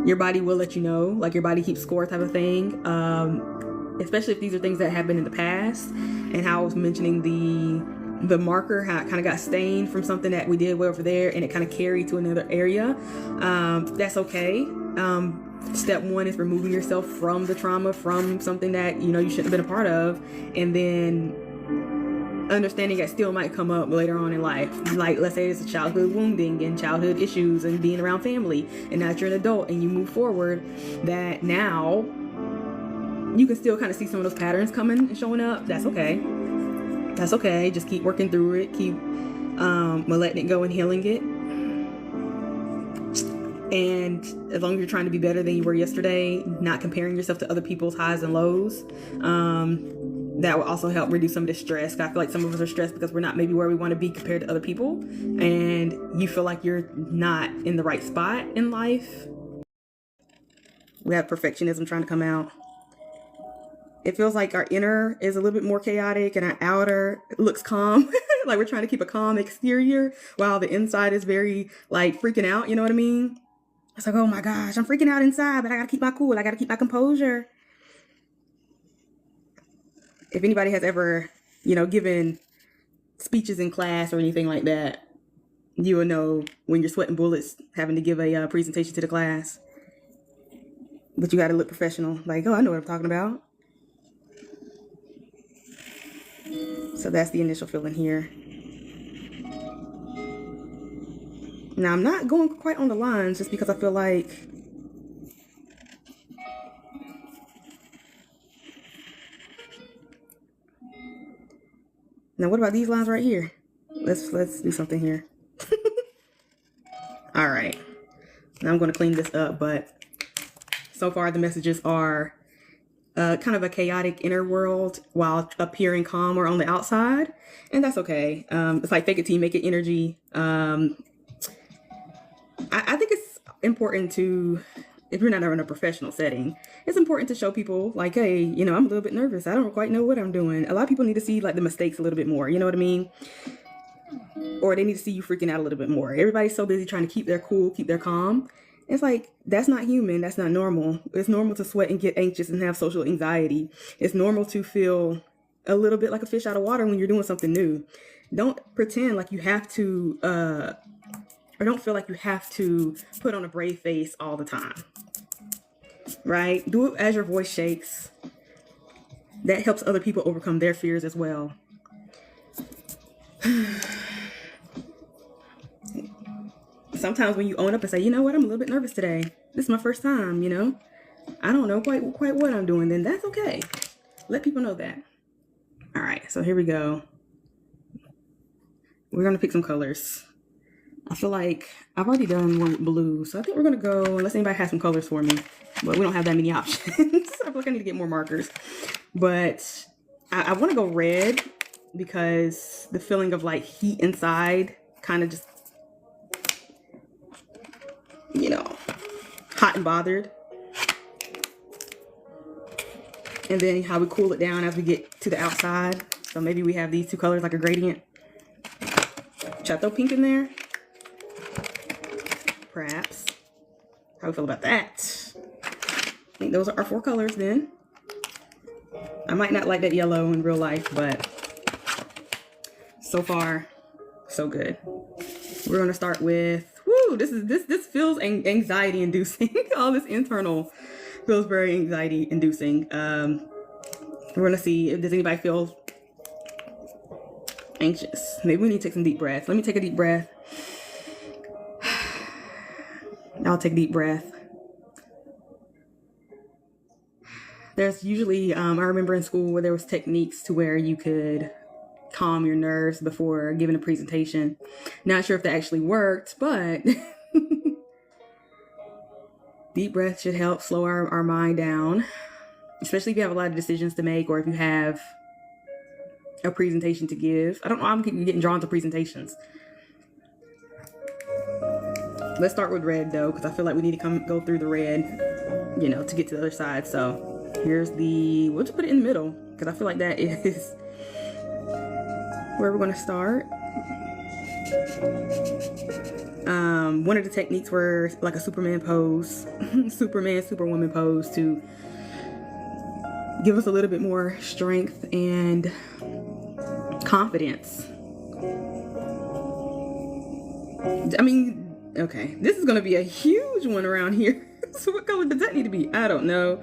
Your body will let you know, like your body keeps score type of thing. Especially if these are things that happened in the past, and how I was mentioning the marker, how it kind of got stained from something that we did way over there and it kind of carried to another area. That's okay. Step one is removing yourself from the trauma, from something that you shouldn't have been a part of, and then understanding that still might come up later on in life. Like, let's say it's a childhood wounding and childhood issues and being around family, and now that you're an adult and you move forward, that now you can still kind of see some of those patterns coming and showing up. That's okay. That's okay. Just keep working through it. Keep letting it go and healing it. And as long as you're trying to be better than you were yesterday, not comparing yourself to other people's highs and lows, that will also help reduce some of the stress. I feel like some of us are stressed because we're not maybe where we want to be compared to other people, and you feel like you're not in the right spot in life. We have perfectionism trying to come out. It feels like our inner is a little bit more chaotic and our outer looks calm. Like we're trying to keep a calm exterior while the inside is very like freaking out. You know what I mean? It's like, oh my gosh, I'm freaking out inside, but I gotta keep my cool. I gotta keep my composure. If anybody has ever, given speeches in class or anything like that, you will know when you're sweating bullets having to give a presentation to the class. But you gotta look professional. Like, oh, I know what I'm talking about. So that's the initial feeling here. Now I'm not going quite on the lines just because I feel like now what about these lines right here? Let's do something here. All right. Now I'm going to clean this up, but so far the messages are kind of a chaotic inner world while appearing calm or on the outside, and that's okay. It's like fake it till you make it energy. I think it's important to, if you're not in a professional setting, it's important to show people like, hey, I'm a little bit nervous. I don't quite know what I'm doing. A lot of people need to see like the mistakes a little bit more. You know what I mean? Or they need to see you freaking out a little bit more. Everybody's so busy trying to keep their cool, keep their calm. It's like, that's not human. That's not normal. It's normal to sweat and get anxious and have social anxiety. It's normal to feel a little bit like a fish out of water when you're doing something new. Don't pretend like you have to, or don't feel like you have to put on a brave face all the time, right? Do it as your voice shakes. That helps other people overcome their fears as well. Sometimes when you own up and say, you know what, I'm a little bit nervous today. This is my first time, I don't know quite what I'm doing, then that's okay. Let people know that. All right, so here we go. We're going to pick some colors. I feel like I've already done one with blue, so I think we're going to go, unless anybody has some colors for me, but we don't have that many options. I feel like I need to get more markers. But I want to go red because the feeling of like heat inside kind of just, hot and bothered. And then how we cool it down as we get to the outside. So maybe we have these two colors like a gradient. Should I throw pink in there? Perhaps. How do we feel about that? I think those are our 4 colors then. I might not like that yellow in real life, but so far, so good. We're gonna start with, this feels anxiety inducing. All this internal feels very anxiety inducing. We're gonna see if does anybody feel anxious. Maybe we need to take some deep breaths. Let me take a deep breath. I'll take a deep breath. There's usually, I remember in school where there was techniques to where you could calm your nerves before giving a presentation. Not sure if that actually worked, but deep breath should help slow our mind down, especially if you have a lot of decisions to make or if you have a presentation to give. I don't know, I'm getting drawn to presentations. Let's start with red though, because I feel like we need to go through the red, to get to the other side. So here's we'll just put it in the middle because I feel like that is where we're going to start. One of the techniques were like a Superman pose, Superwoman pose, to give us a little bit more strength and confidence. I mean, okay, this is going to be a huge one around here. So what color does that need to be? I don't know.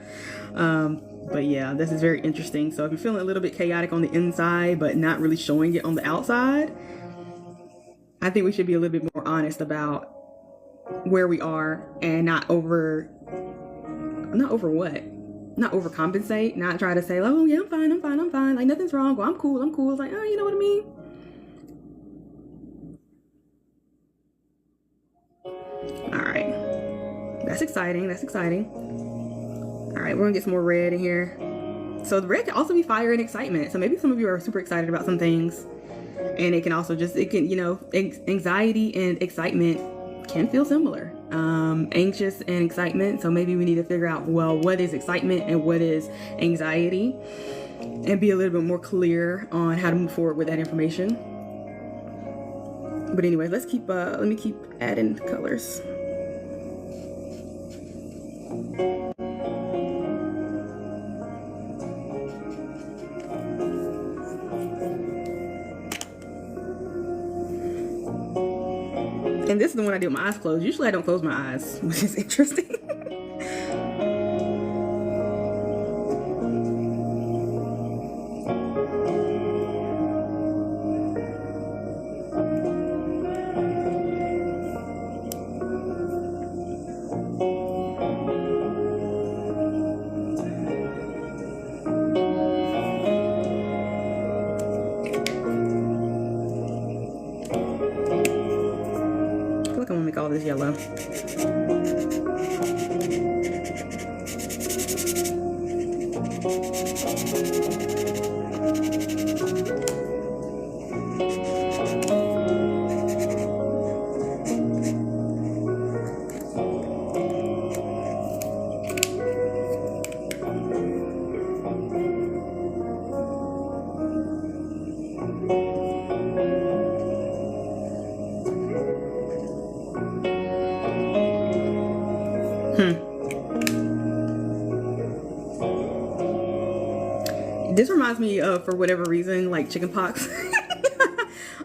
But yeah, this is very interesting. So if you're feeling a little bit chaotic on the inside, but not really showing it on the outside, I think we should be a little bit more honest about where we are and not overcompensate, not try to say, oh yeah, I'm fine. Like nothing's wrong. Well, I'm cool. It's like, oh, you know what I mean? All right. That's exciting. All right, we're gonna get some more red in here. So the red can also be fire and excitement. So maybe some of you are super excited about some things, and it can also anxiety and excitement can feel similar. Anxious and excitement. So maybe we need to figure out, well, what is excitement and what is anxiety, and be a little bit more clear on how to move forward with that information. But anyway, let me keep adding colors. And this is the one I do with my eyes closed. Usually I don't close my eyes, which is interesting. I'm gonna make all this yellow. This reminds me of, for whatever reason, like chickenpox.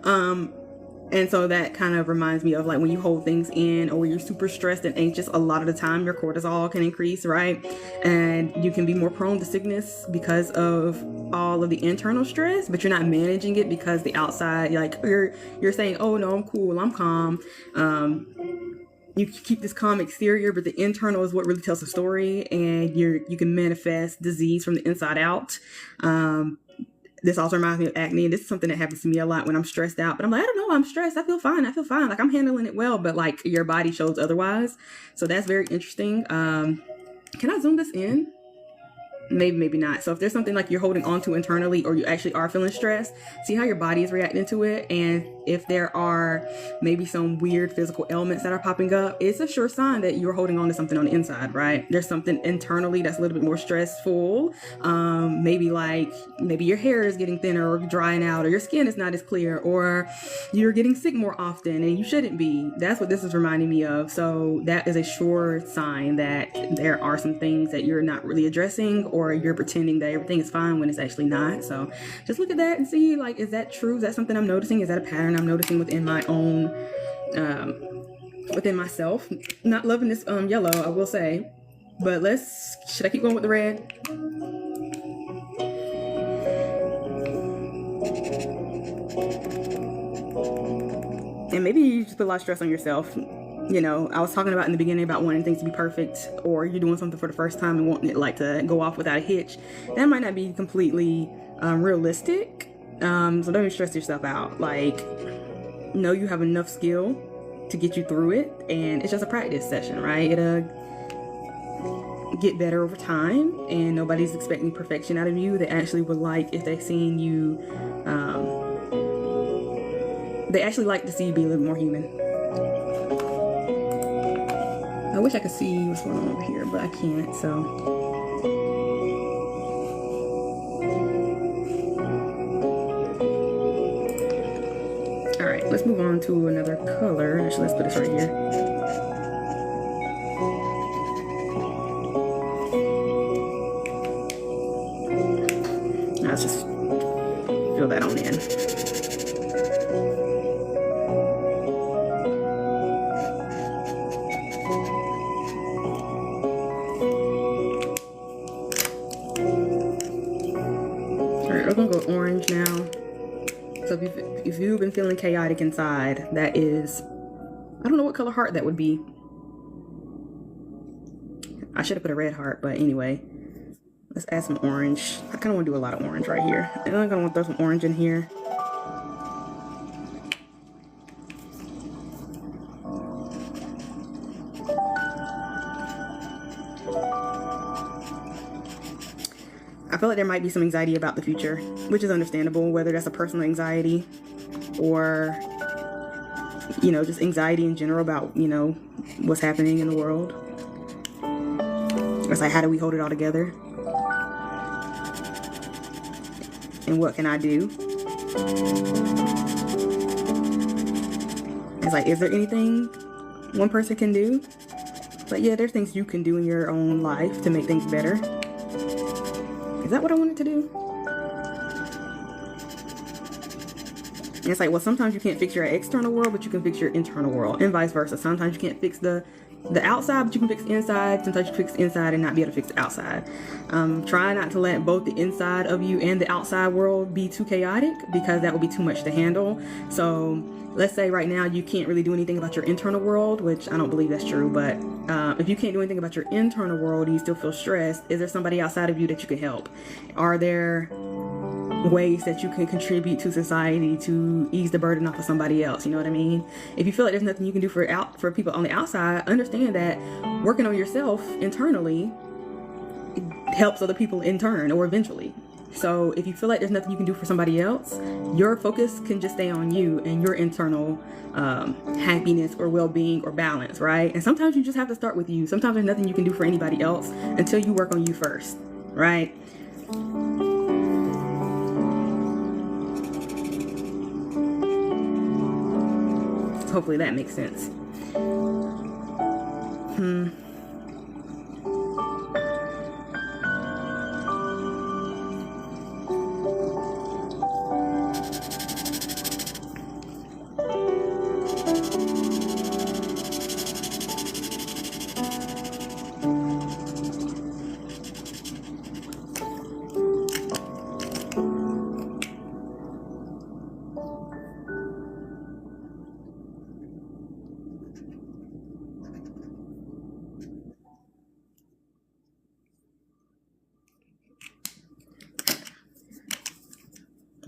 And so that kind of reminds me of like when you hold things in, or when you're super stressed and anxious, a lot of the time your cortisol can increase, right? And you can be more prone to sickness because of all of the internal stress, but you're not managing it because the outside, like you're saying, oh no, I'm cool, I'm calm. You keep this calm exterior, but the internal is what really tells the story, and you can manifest disease from the inside out. This also reminds me of acne, and this is something that happens to me a lot when I'm stressed out. But I'm like, I don't know, I'm stressed. I feel fine. Like I'm handling it well, but like your body shows otherwise. So that's very interesting. Can I zoom this in? Maybe not. So if there's something like you're holding on to internally, or you actually are feeling stressed, see how your body is reacting to it. And if there are maybe some weird physical ailments that are popping up, it's a sure sign that you're holding on to something on the inside, right? There's something internally that's a little bit more stressful. Maybe your hair is getting thinner or drying out, or your skin is not as clear, or you're getting sick more often and you shouldn't be. That's what this is reminding me of. So that is a sure sign that there are some things that you're not really addressing, or you're pretending that everything is fine when it's actually not. So just look at that and see, like, is that true? Is that something I'm noticing? Is that a pattern I'm noticing within my own, within myself? Not loving this yellow, I will say, but should I keep going with the red? And maybe you just put a lot of stress on yourself. You know, I was talking about in the beginning about wanting things to be perfect, or you're doing something for the first time and wanting it like to go off without a hitch. That might not be completely realistic. So don't even stress yourself out. Like, know you have enough skill to get you through it, and it's just a practice session, right? It'll get better over time, and nobody's expecting perfection out of you. They actually would like, if they've seen you, they actually like to see you be a little more human. I wish I could see what's going on over here, but I can't, so. All right, let's move on on to another color. Actually, let's put this right here. Now let's just fill that on in. Alright, we're gonna go orange now. So if you've been feeling chaotic inside, that is, I don't know what color heart that would be. I should have put a red heart, but anyway. Let's add some orange. I kind of want to do a lot of orange right here. And I'm going to throw some orange in here. I feel like there might be some anxiety about the future, which is understandable, whether that's a personal anxiety or, you know, just anxiety in general about, you know, what's happening in the world. It's like, how do we hold it all together? And what can I do? It's like, is there anything one person can do? But yeah, there's things you can do in your own life to make things better. Is that what I wanted to do? And it's like, well, sometimes you can't fix your external world, but you can fix your internal world, and vice versa. Sometimes you can't fix the outside, but you can fix inside. Sometimes you fix inside and not be able to fix the outside. Try not to let both the inside of you and the outside world be too chaotic, because that will be too much to handle. So let's say right now you can't really do anything about your internal world, which I don't believe that's true, but if you can't do anything about your internal world and you still feel stressed, is there somebody outside of you that you can help? Are there ways that you can contribute to society to ease the burden off of somebody else? You know what I mean? If you feel like there's nothing you can do for people on the outside, understand that working on yourself internally helps other people in turn, or eventually. So if you feel like there's nothing you can do for somebody else, your focus can just stay on you and your internal happiness or well-being or balance, right? And sometimes you just have to start with you. Sometimes there's nothing you can do for anybody else until you work on you first, right? Hopefully that makes sense.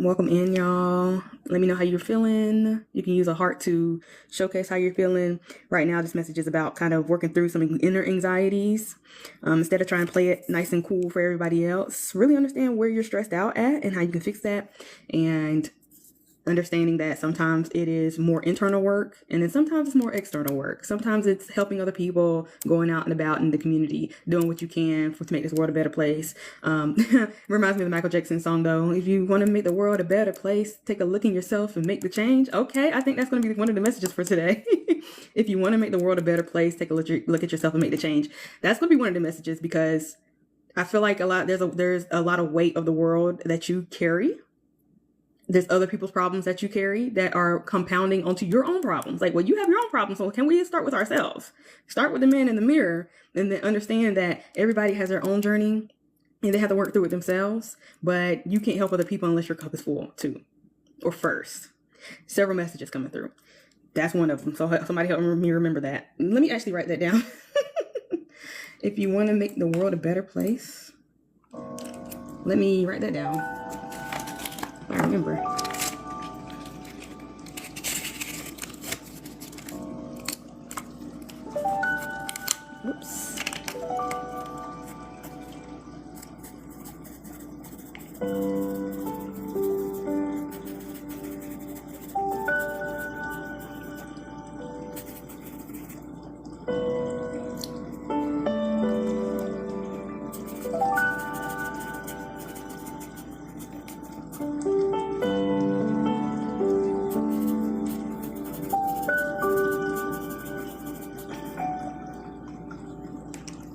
Welcome in, y'all. Let me know how you're feeling. You can use a heart to showcase how you're feeling. Right now, this message is about kind of working through some inner anxieties. Instead of trying to play it nice and cool for everybody else, really understand where you're stressed out at and how you can fix that. And understanding that sometimes it is more internal work, and then sometimes it's more external work. Sometimes it's helping other people, going out and about in the community, doing what you can to make this world a better place. Reminds me of the Michael Jackson song, though. If you want to make the world a better place, take a look in yourself and make the change. Okay, I think that's going to be one of the messages for today. If you want to make the world a better place, take a look at yourself and make the change. That's going to be one of the messages, because I feel like there's a lot of weight of the world that you carry. There's other people's problems that you carry that are compounding onto your own problems. Like, well, you have your own problems, so can we start with ourselves? Start with the man in the mirror, and then understand that everybody has their own journey and they have to work through it themselves. But you can't help other people unless your cup is full too, or first. Several messages coming through. That's one of them. So somebody help me remember that. Let me actually write that down. If you want to make the world a better place, let me write that down. I remember. Whoops.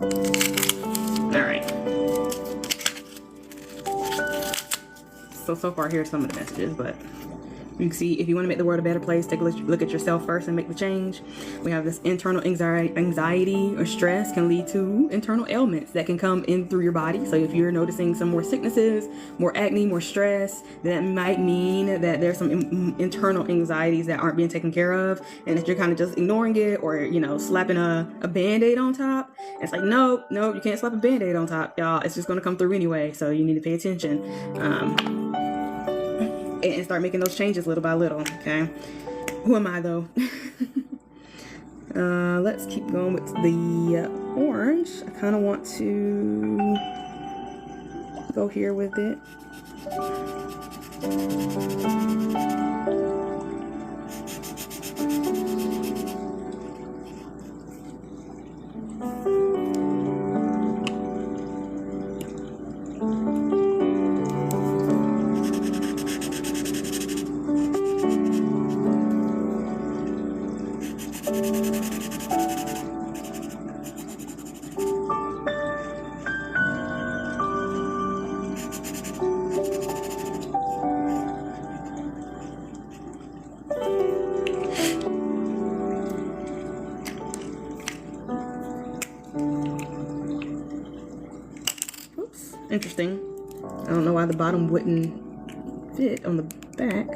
All right. So far, here's some of the messages, but you can see if you want to make the world a better place, take a look at yourself first and make the change. We have this internal anxiety or stress can lead to internal ailments that can come in through your body. So if you're noticing some more sicknesses, more acne, more stress, that might mean that there's some internal anxieties that aren't being taken care of, and that you're kind of just ignoring it, or, you know, slapping a band-aid on top. It's like, nope, you can't slap a band-aid on top, y'all. It's just going to come through anyway, so you need to pay attention. And start making those changes little by little, okay? Who am I, though? Let's keep going with the orange. I kind of want to go here with it. Interesting. I don't know why the bottom wouldn't fit on the back.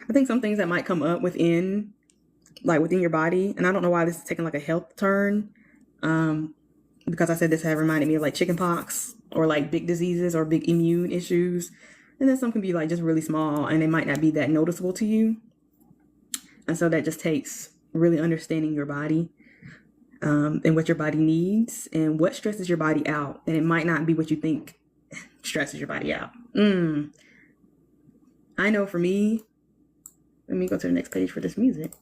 I think some things that might come up within your body, and I don't know why this is taking like a health turn, because I said this had reminded me of like chicken pox or like big diseases or big immune issues. And then some can be like just really small and they might not be that noticeable to you. And so that just takes really understanding your body, and what your body needs and what stresses your body out. And it might not be what you think stresses your body out. I know for me, let me go to the next page for this music.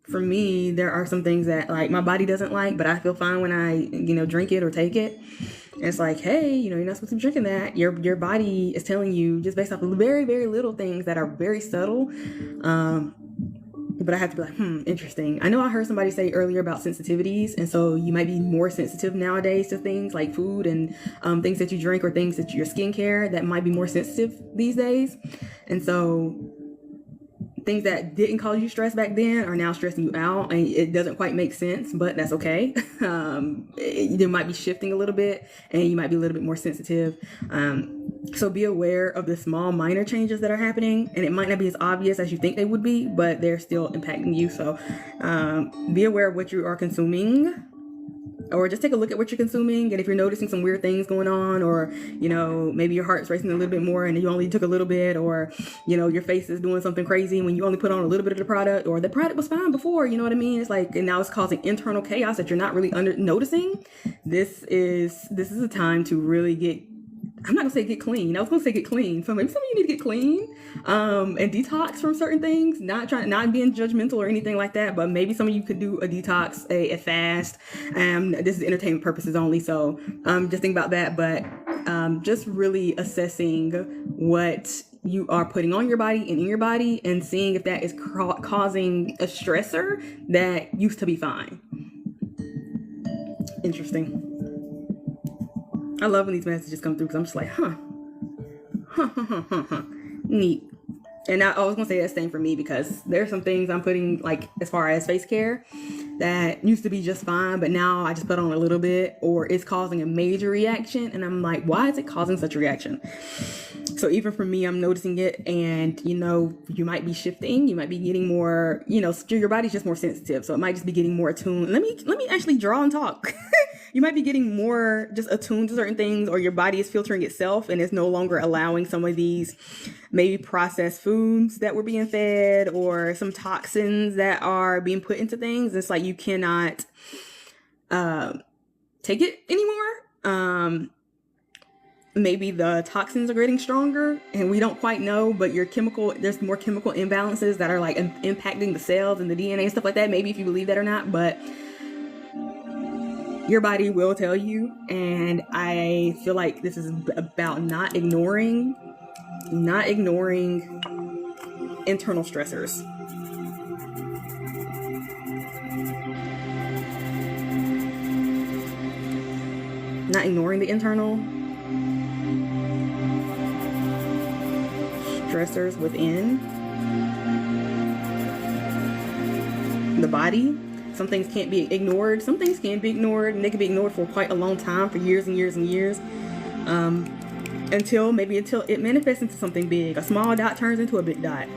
For me, there are some things that like my body doesn't like, but I feel fine when I, drink it or take it. And it's like, hey, you're not supposed to be drinking that. Your body is telling you just based off of very, very little things that are very subtle. But I have to be like, interesting. I know I heard somebody say earlier about sensitivities. And so you might be more sensitive nowadays to things like food and things that you drink or things that your skincare that might be more sensitive these days. And so things that didn't cause you stress back then are now stressing you out, and it doesn't quite make sense, but that's okay. There might be shifting a little bit and you might be a little bit more sensitive. So be aware of the small minor changes that are happening, and it might not be as obvious as you think they would be, but they're still impacting you. So be aware of what you are consuming, or just take a look at what you're consuming. And if you're noticing some weird things going on, or, maybe your heart's racing a little bit more and you only took a little bit, or, your face is doing something crazy when you only put on a little bit of the product, or the product was fine before, you know what I mean? It's like, and now it's causing internal chaos that you're not really noticing. This is a time to really get, I'm not gonna say get clean. I was gonna say get clean. So maybe some of you need to get clean, and detox from certain things. Not being judgmental or anything like that, but maybe some of you could do a detox, a fast. This is entertainment purposes only, so just think about that. But just really assessing what you are putting on your body and in your body, and seeing if that is causing a stressor that used to be fine. Interesting. I love when these messages come through because I'm just like, neat. And I was going to say that's same for me, because there's some things I'm putting, like as far as face care, that used to be just fine, but now I just put on a little bit, or it's causing a major reaction. And I'm like, why is it causing such a reaction? So even for me, I'm noticing it, and you might be shifting, you might be getting more, your body's just more sensitive. So it might just be getting more attuned. Let me actually draw and talk. You might be getting more just attuned to certain things, or your body is filtering itself and is no longer allowing some of these maybe processed foods that we're being fed, or some toxins that are being put into things. It's like you cannot take it anymore. maybe the toxins are getting stronger and we don't quite know, but there's more chemical imbalances that are like impacting the cells and the DNA and stuff like that. Ignorance, if you believe that or not, but your body will tell you. And I feel like this is about not ignoring internal stressors. Not ignoring the internal stressors within the body. Some things can't be ignored. Some things can be ignored, and they can be ignored for quite a long time, for years and years and years, until it manifests into something big. A small dot turns into a big dot.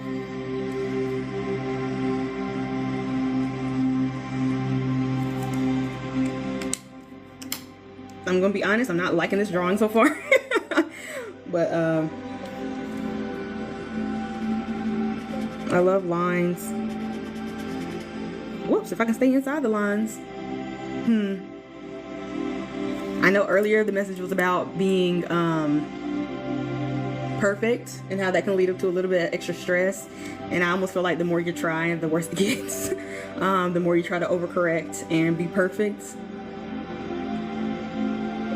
I'm gonna be honest, I'm not liking this drawing so far. But I love lines. Whoops, if I can stay inside the lines. I know earlier the message was about being perfect and how that can lead up to a little bit of extra stress. And I almost feel like the more you're trying, the worse it gets. The more you try to overcorrect and be perfect,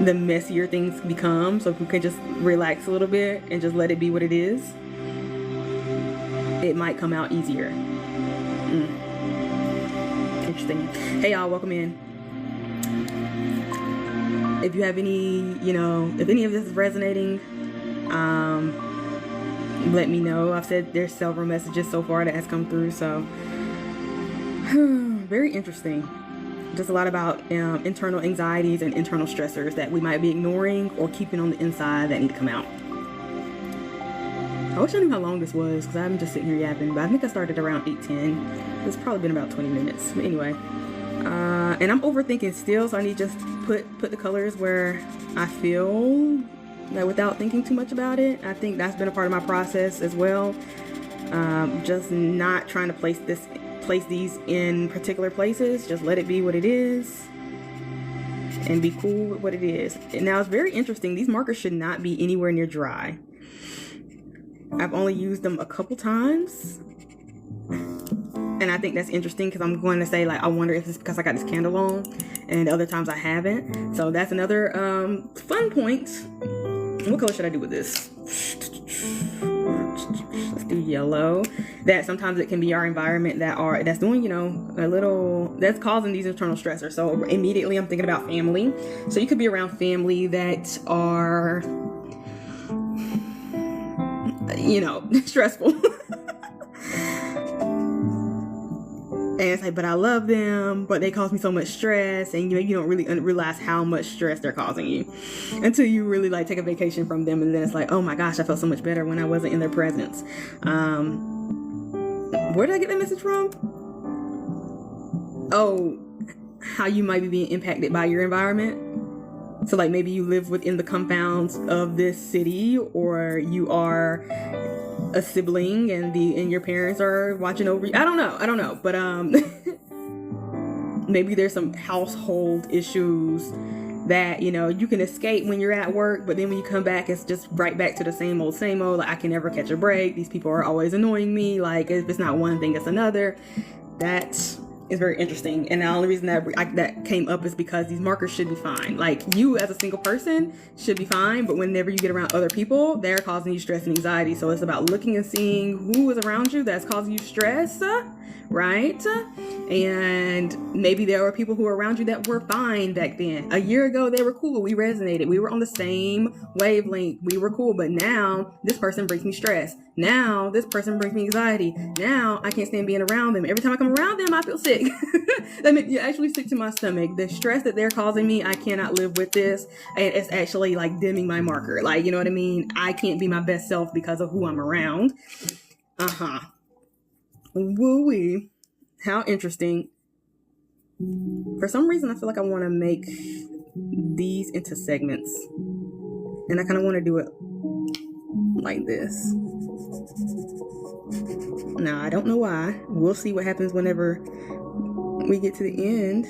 the messier things become. So if you can just relax a little bit and just let it be what it is, it might come out easier. Interesting. Hey y'all, welcome in. If you have any, if any of this is resonating, let me know. I've said there's several messages so far that has come through, so very interesting. Just a lot about internal anxieties and internal stressors that we might be ignoring or keeping on the inside that need to come out. I wish I knew how long this was, because I'm just sitting here yapping, but I think I started around 8:10. It's probably been about 20 minutes. But anyway, and I'm overthinking still, so I need to just put the colors where I feel, like, without thinking too much about it. I think that's been a part of my process as well. Just not trying to place these in particular places. Just let it be what it is and be cool with what it is. And now it's very interesting. These markers should not be anywhere near dry. I've only used them a couple times, and I think that's interesting, because I'm going to say, like, I wonder if it's because I got this candle on and the other times I haven't. So that's another fun point. What color should I do with this? Let's do yellow. That sometimes it can be our environment that's doing, that's causing these internal stressors. So immediately I'm thinking about family. So you could be around family that are, stressful. And it's like, but I love them, but they cause me so much stress. And you don't really realize how much stress they're causing you until you really, like, take a vacation from them. And then it's like, oh my gosh, I felt so much better when I wasn't in their presence. Where did I get that message from? Oh, how you might be being impacted by your environment. So, like, maybe you live within the compounds of this city, or you are a sibling and your parents are watching over you. I don't know. But maybe there's some household issues that, you can escape when you're at work, but then when you come back, it's just right back to the same old. Like, I can never catch a break. These people are always annoying me. Like, if it's not one thing, it's another. That is very interesting. And the only reason that came up is because these markers should be fine. Like, you as a single person should be fine, but whenever you get around other people, they're causing you stress and anxiety. So it's about looking and seeing who is around you that's causing you stress, right? And maybe there were people who were around you that were fine back then. A year ago, they were cool. We resonated. We were on the same wavelength. We were cool. But now this person brings me stress. Now this person brings me anxiety. Now I can't stand being around them. Every time I come around them, I feel sick. That makes me actually sick to my stomach. The stress that they're causing me, I cannot live with this. And it's actually, like, dimming my marker. Like, you know what I mean? I can't be my best self because of who I'm around. Woo-wee. How interesting. For some reason, I feel like I want to make these into segments. And I kind of want to do it like this. Now, I don't know why. We'll see what happens whenever we get to the end.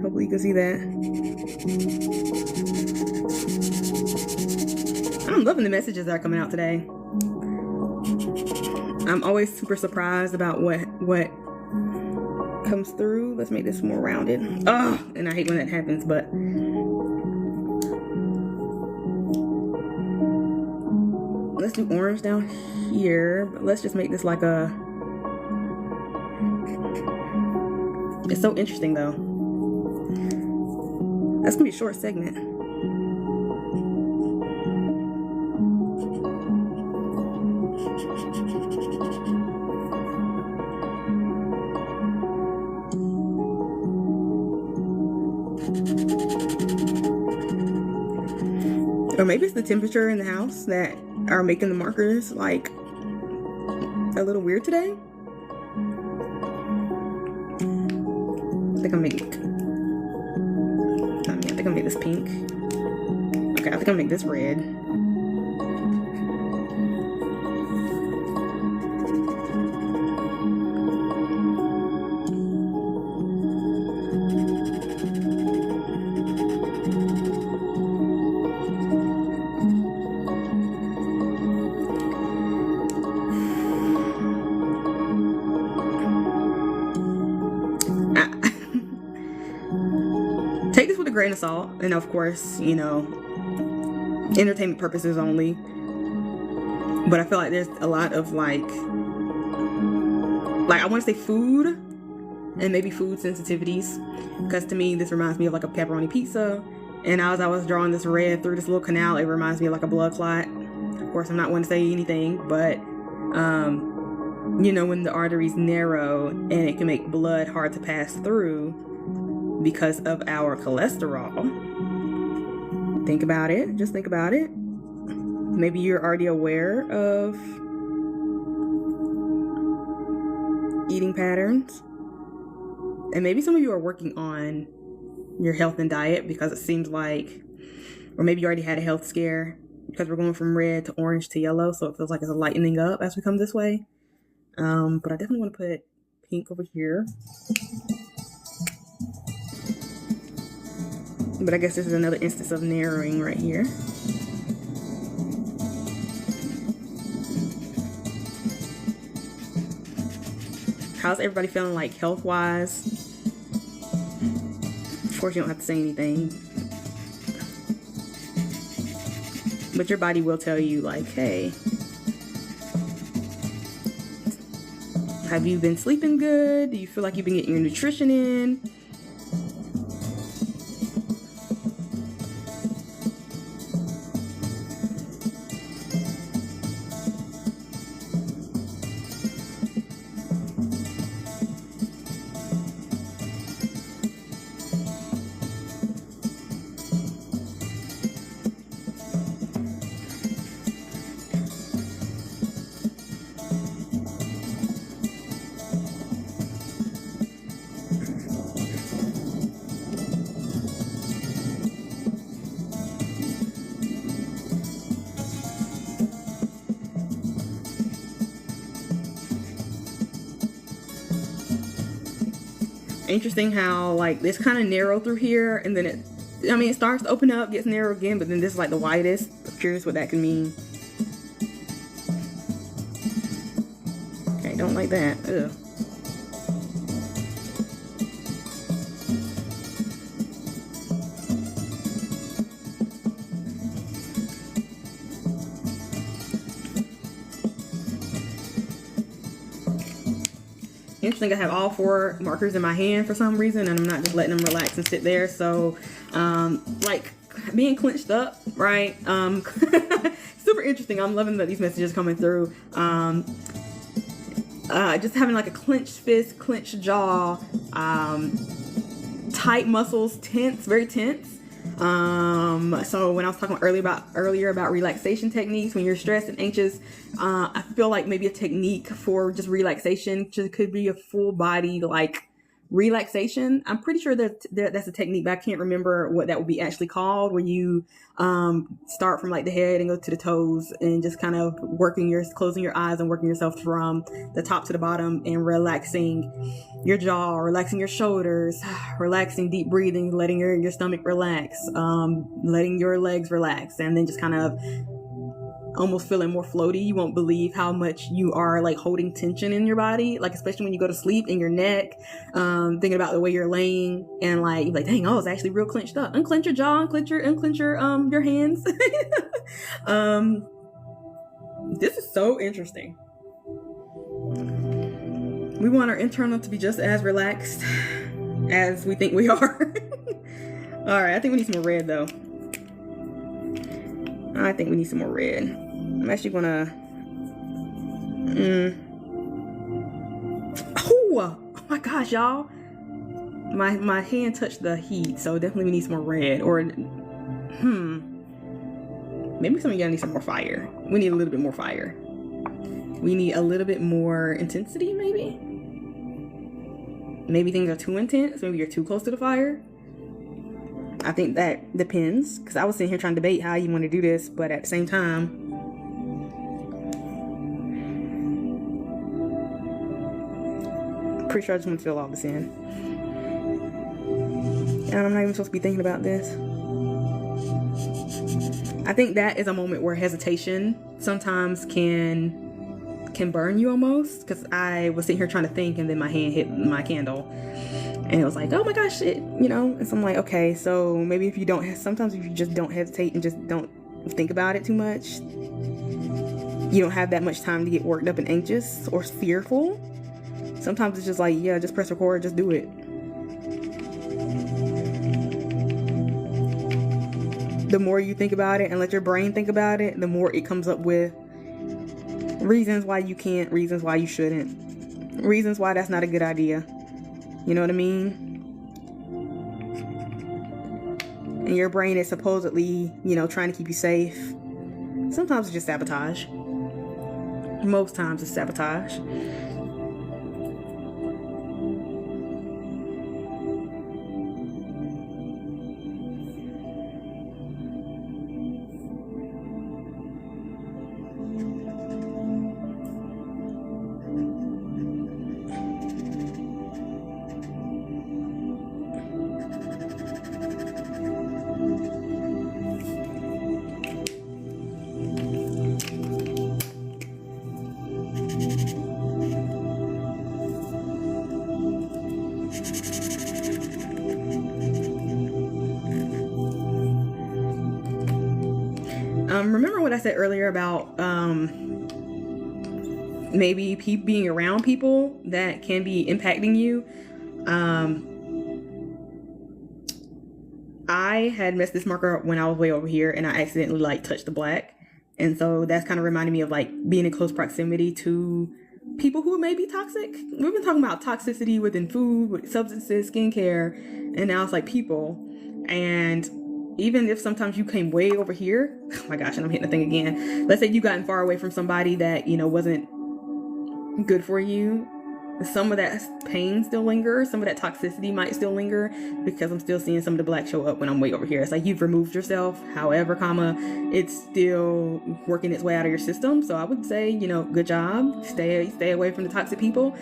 Hopefully you can see that. I'm loving the messages that are coming out today. I'm always super surprised about what comes through. Let's make this more rounded. Oh, and I hate when that happens, but let's do orange down here. But let's just make this like a... It's so interesting though. That's gonna be a short segment. Or maybe it's the temperature in the house that are making the markers like a little weird today. I think I'll make this pink. Okay, I think I'll make this red. Take this with a grain of salt, and of course, you know, entertainment purposes only. But I feel like there's a lot of like I want to say food and maybe food sensitivities, because to me this reminds me of like a pepperoni pizza, and as I was drawing this red through this little canal, it reminds me of like a blood clot. Of course, I'm not one to say anything, but you know, when the arteries narrow and it can make blood hard to pass through because of our cholesterol. Think about it. Just think about it. Maybe you're already aware of eating patterns. And maybe some of you are working on your health and diet, because it seems like, or maybe you already had a health scare, because we're going from red to orange to yellow. So it feels like it's lightening up as we come this way. But I definitely want to put pink over here. But I guess this is another instance of narrowing right here. How's everybody feeling like health-wise? Of course, you don't have to say anything. But your body will tell you like, hey, have you been sleeping good? Do you feel like you've been getting your nutrition in? Interesting how like this kind of narrow through here, and then it starts to open up, gets narrow again, but then this is like the widest. I'm curious what that can mean. Okay, don't like that. Ugh. Interesting, I have all 4 markers in my hand for some reason, and I'm not just letting them relax and sit there. So like being clenched up, right? Super interesting. I'm loving that these messages coming through. Just having like a clenched fist, clenched jaw, tight muscles, tense, very tense. So when I was talking earlier about relaxation techniques when you're stressed and anxious, I feel like maybe a technique for just relaxation could be a full body like relaxation. I'm pretty sure that that's a technique, but I can't remember what that would be actually called, where you start from like the head and go to the toes and just kind of closing your eyes and working yourself from the top to the bottom and relaxing your jaw, relaxing your shoulders, relaxing, deep breathing, letting your stomach relax, letting your legs relax, and then just kind of almost feeling more floaty. You won't believe how much you are like holding tension in your body, like especially when you go to sleep in your neck, thinking about the way you're laying, and like you're like, dang, oh, it's actually real clenched up. Unclench your jaw, unclench your hands. This is so interesting. We want our internal to be just as relaxed as we think we are. All right, I think we need some more red though. I think we need some more red. I'm actually gonna oh my gosh, y'all, my hand touched the heat, so definitely we need some more red. Or maybe some of y'all need some more fire. We need a little bit more fire. We need a little bit more intensity. Maybe things are too intense. Maybe you're too close to the fire. I think that depends, because I was sitting here trying to debate how you want to do this, but at the same time, I'm pretty sure I just want to fill all this in. And I'm not even supposed to be thinking about this. I think that is a moment where hesitation sometimes can burn you almost, because I was sitting here trying to think, and then my hand hit my candle. And it was like, oh my gosh, shit, And so I'm like, okay, so maybe if you just don't hesitate and just don't think about it too much, you don't have that much time to get worked up and anxious or fearful. Sometimes it's just like, yeah, just press record, just do it. The more you think about it and let your brain think about it, the more it comes up with reasons why you can't, reasons why you shouldn't, reasons why that's not a good idea. You know what I mean? And your brain is supposedly, trying to keep you safe. Sometimes it's just sabotage. Most times it's sabotage. Remember what I said earlier about maybe being around people that can be impacting you? I had messed this marker when I was way over here, and I accidentally touched the black, and so that's kind of reminding me of being in close proximity to people who may be toxic. We've been talking about toxicity within food, with substances, skincare, and now it's people. And even if sometimes you came way over here, oh my gosh, and I'm hitting the thing again. Let's say you gotten far away from somebody that, wasn't good for you. Some of that pain still lingers. Some of that toxicity might still linger, because I'm still seeing some of the black show up when I'm way over here. It's like you've removed yourself, however, it's still working its way out of your system. So I would say, good job. Stay away from the toxic people.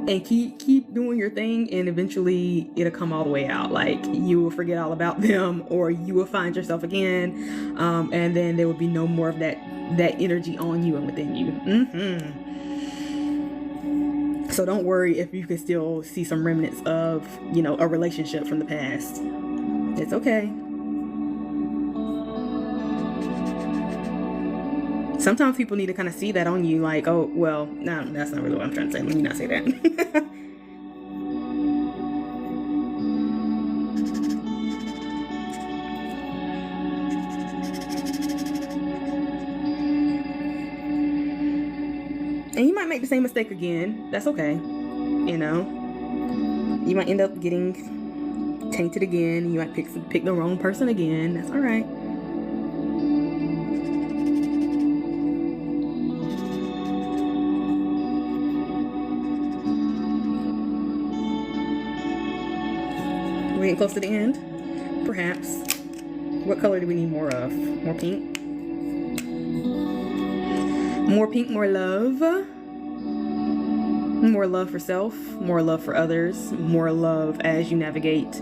And keep doing your thing, and eventually it'll come all the way out. You will forget all about them, or you will find yourself again, and then there will be no more of that energy on you and within you. So don't worry if you can still see some remnants of a relationship from the past. It's okay. Sometimes people need to kind of see that on you, oh, well, no, that's not really what I'm trying to say. Let me not say that. And you might make the same mistake again. That's okay. You might end up getting tainted again. You might pick the wrong person again. That's all right. We're getting close to the end, perhaps. What color do we need more of? More pink? More pink, more love. More love for self, more love for others, more love as you navigate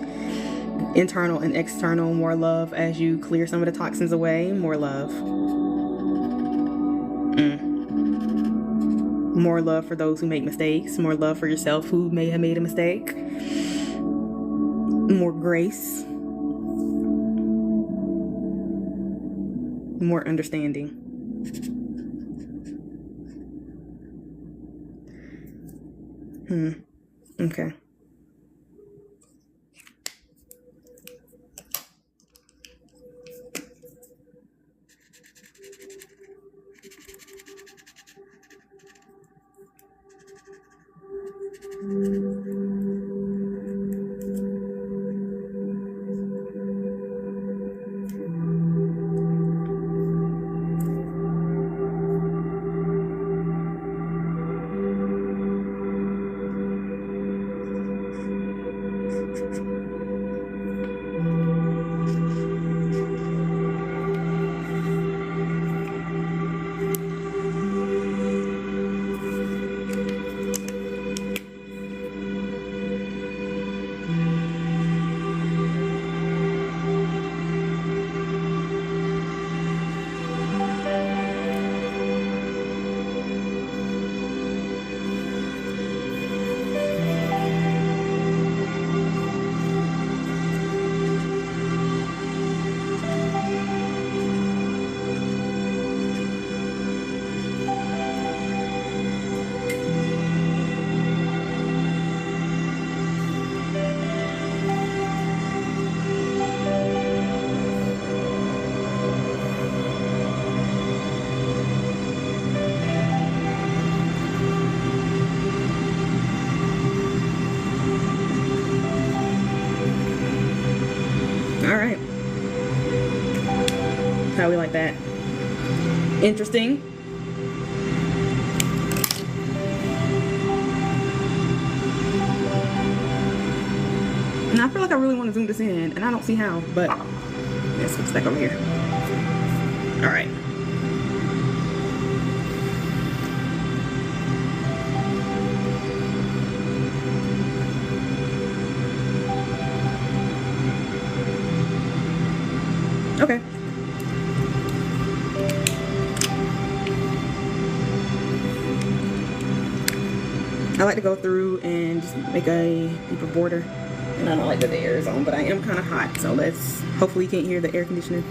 internal and external, more love as you clear some of the toxins away, more love. More love for those who make mistakes, more love for yourself who may have made a mistake, more grace, more understanding. Okay. All right. How we like that? Interesting. And I feel like I really want to zoom this in, and I don't see how, but let's switch back over here. All right. Okay. I like to go through and just make a deeper border. And I don't like that the air is on, but I am kind of hot, so let's, hopefully you can't hear the air conditioning.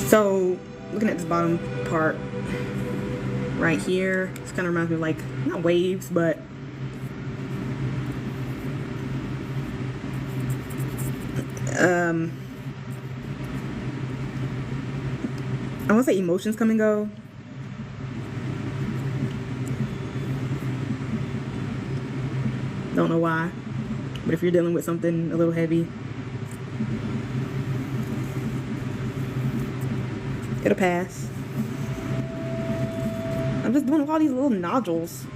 So, looking at this bottom part right here, this kind of reminds me of like, not waves, but I want to say emotions come and go. Don't know why, but if you're dealing with something a little heavy, it'll pass. I'm just doing all these little nodules.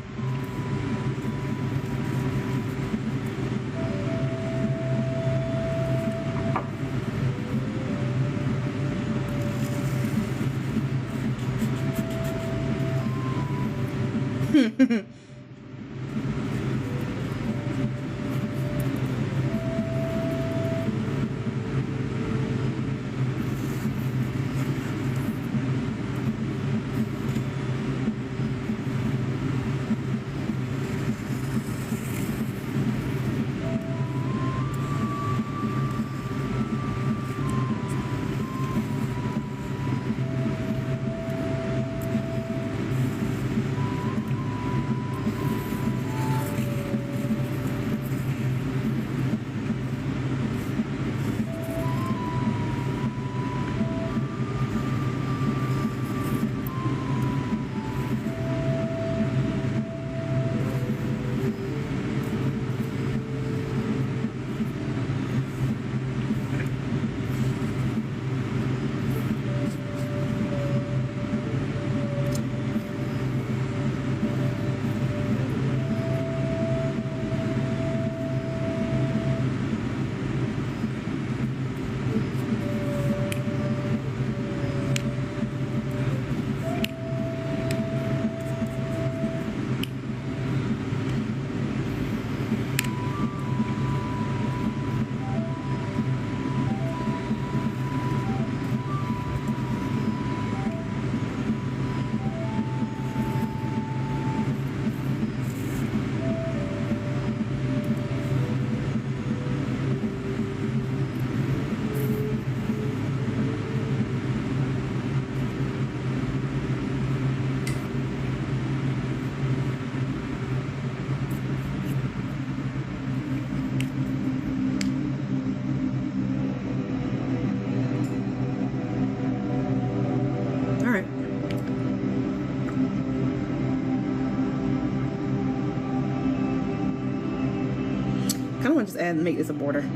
Kind of want to just add and make this a border.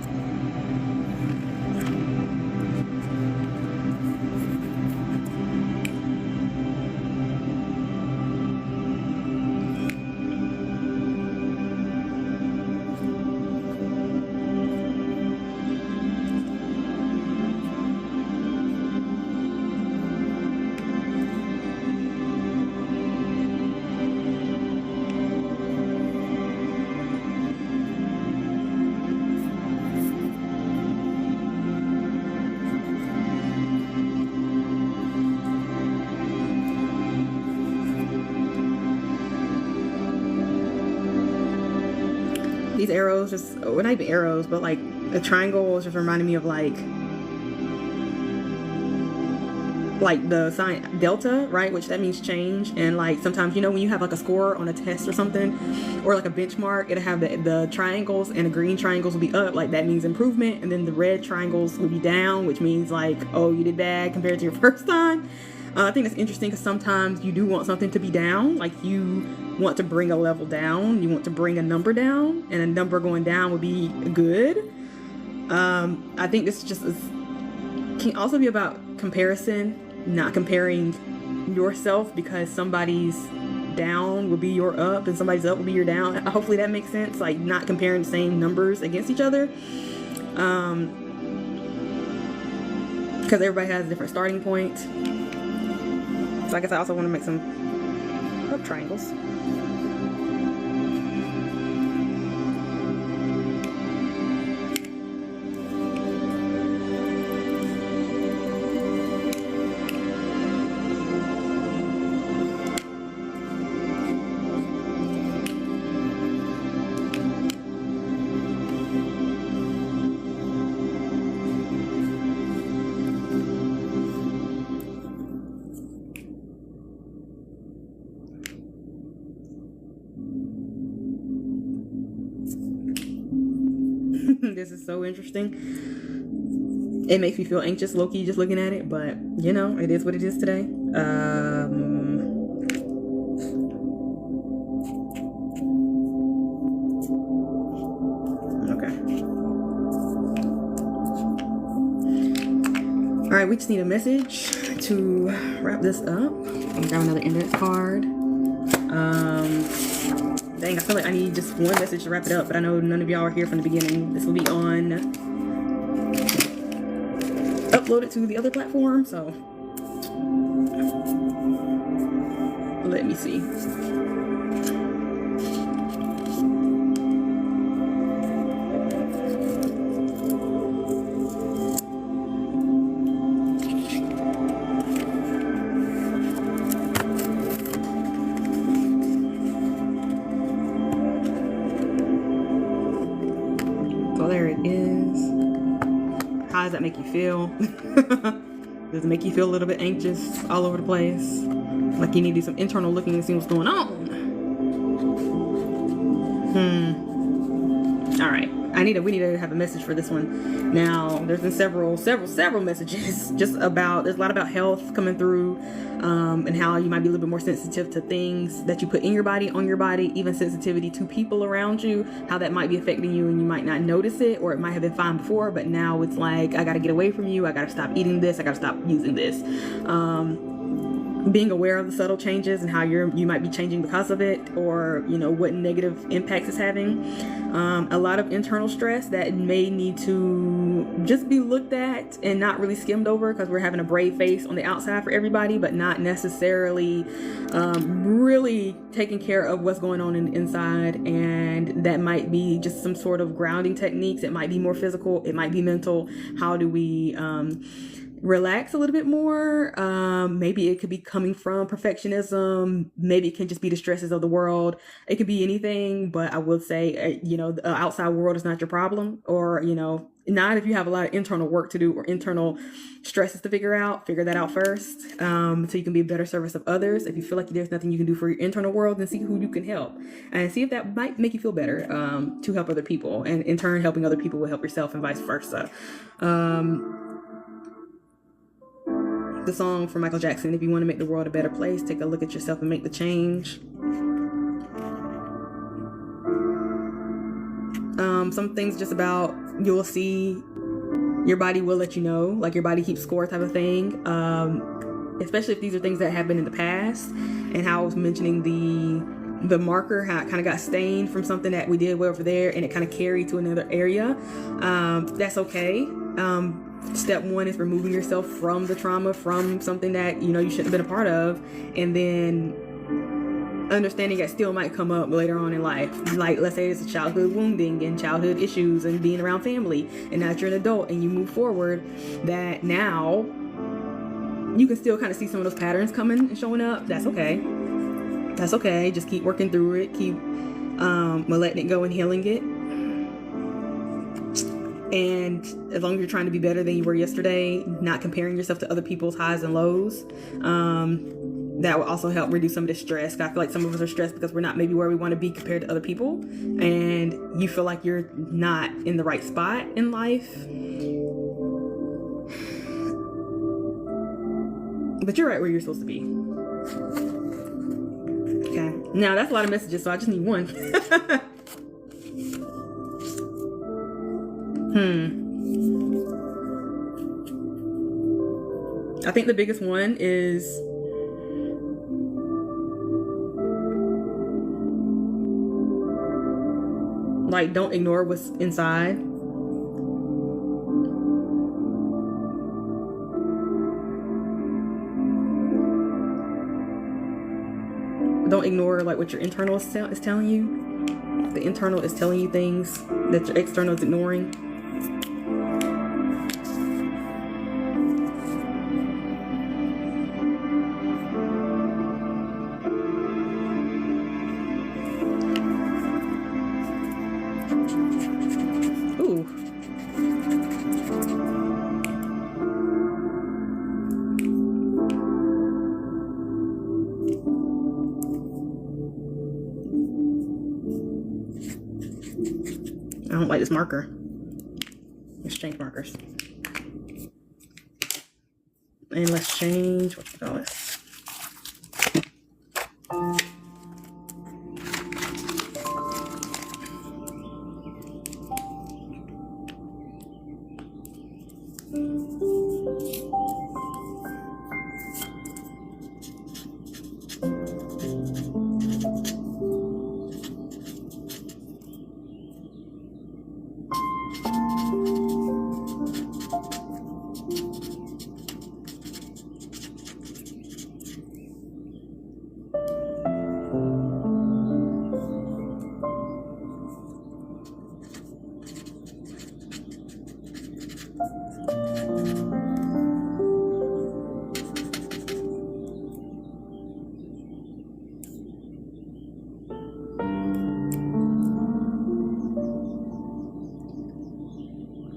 These arrows just, well, not even arrows, but like the triangle is just reminding me of like the sign delta, right? Which that means change. And like sometimes, you know, when you have like a score on a test or something, or like a benchmark, it'll have the triangles, and the green triangles will be up, like that means improvement, and then the red triangles will be down, which means like, oh, you did bad compared to your first time. I think that's interesting because sometimes you do want something to be down, like you want to bring a level down, you want to bring a number down, and a number going down would be good. I think this just can also be about comparison, not comparing yourself because somebody's down will be your up and somebody's up will be your down. Hopefully that makes sense, like not comparing the same numbers against each other. Because everybody has a different starting point. So I guess I also want to make some triangles. This is so interesting. It makes me feel anxious, low-key, just looking at it, but you know, it is what it is today. Okay. All right, we just need a message to wrap this up. I'm grab another index card. Dang, I feel like I need just one message to wrap it up, but I know none of y'all are here from the beginning. This will be uploaded to the other platform, so let me see. How does that make you feel? Does it make you feel a little bit anxious all over the place? Like you need to do some internal looking and see what's going on? All right. We need to have a message for this one. Now, there's been several messages just about, there's a lot about health coming through, and how you might be a little bit more sensitive to things that you put in your body, on your body, even sensitivity to people around you, how that might be affecting you and you might not notice it, or it might have been fine before, but now it's like, I got to get away from you. I got to stop eating this. I got to stop using this. Being aware of the subtle changes and how you might be changing because of it, or you know what negative impacts it's having. A lot of internal stress that may need to just be looked at and not really skimmed over, because we're having a brave face on the outside for everybody, but not necessarily really taking care of what's going on in the inside. And that might be just some sort of grounding techniques. It might be more physical, it might be mental. How do we relax a little bit more? Maybe it could be coming from perfectionism. Maybe it can just be the stresses of the world. It could be anything, but I will say, the outside world is not your problem, or, not if you have a lot of internal work to do or internal stresses to figure that out first, so you can be a better service of others. If you feel like there's nothing you can do for your internal world, then see who you can help and see if that might make you feel better, to help other people, and in turn helping other people will help yourself, and vice versa. The song from Michael Jackson, if you want to make the world a better place, take a look at yourself and make the change. Some things just about, you'll see, your body will let you know, like your body keeps score type of thing. Especially if these are things that have been in the past, and how I was mentioning the marker, how it kind of got stained from something that we did way over there, and it kind of carried to another area. That's okay. Step one is removing yourself from the trauma, from something that you shouldn't have been a part of, and then understanding that still might come up later on in life. Like, let's say it's a childhood wounding and childhood issues and being around family, and now that you're an adult and you move forward, that now you can still kind of see some of those patterns coming and showing up. That's okay. That's okay. Just keep working through it. Keep letting it go and healing it. And as long as you're trying to be better than you were yesterday, not comparing yourself to other people's highs and lows, that will also help reduce some of the stress. I feel like some of us are stressed because we're not maybe where we want to be compared to other people, and you feel like you're not in the right spot in life. But you're right where you're supposed to be. Okay. Now that's a lot of messages, so I just need one. I think the biggest one is like, don't ignore what's inside. Don't ignore like what your internal is telling you. The internal is telling you things that your external is ignoring. Ooh. I don't like this marker. Let's change markers. And let's change, what you call it?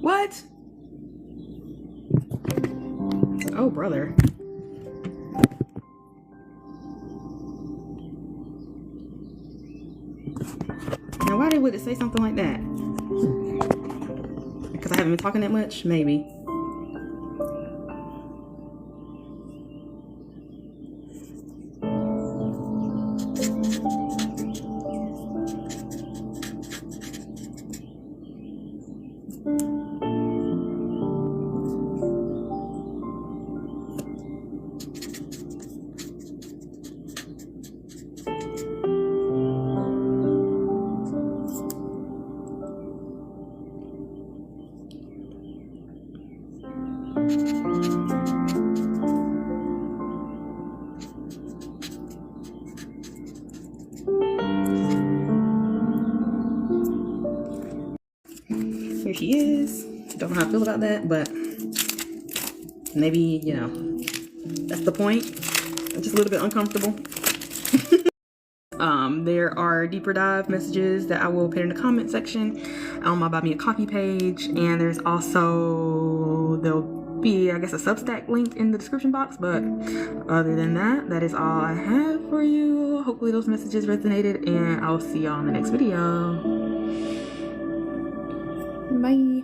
What? Oh, brother. Now, why would it say something like that? Because I haven't been talking that much? Maybe. Here she is. Don't know how I feel about that, but maybe, that's the point. I'm just a little bit uncomfortable. There are deeper dive messages that I will put in the comment section on my Buy Me a Coffee page, and there's also, there'll be, I guess, a Substack link in the description box. But other than that, that is all I have for you. Hopefully those messages resonated, and I'll see y'all in the next video. Bye.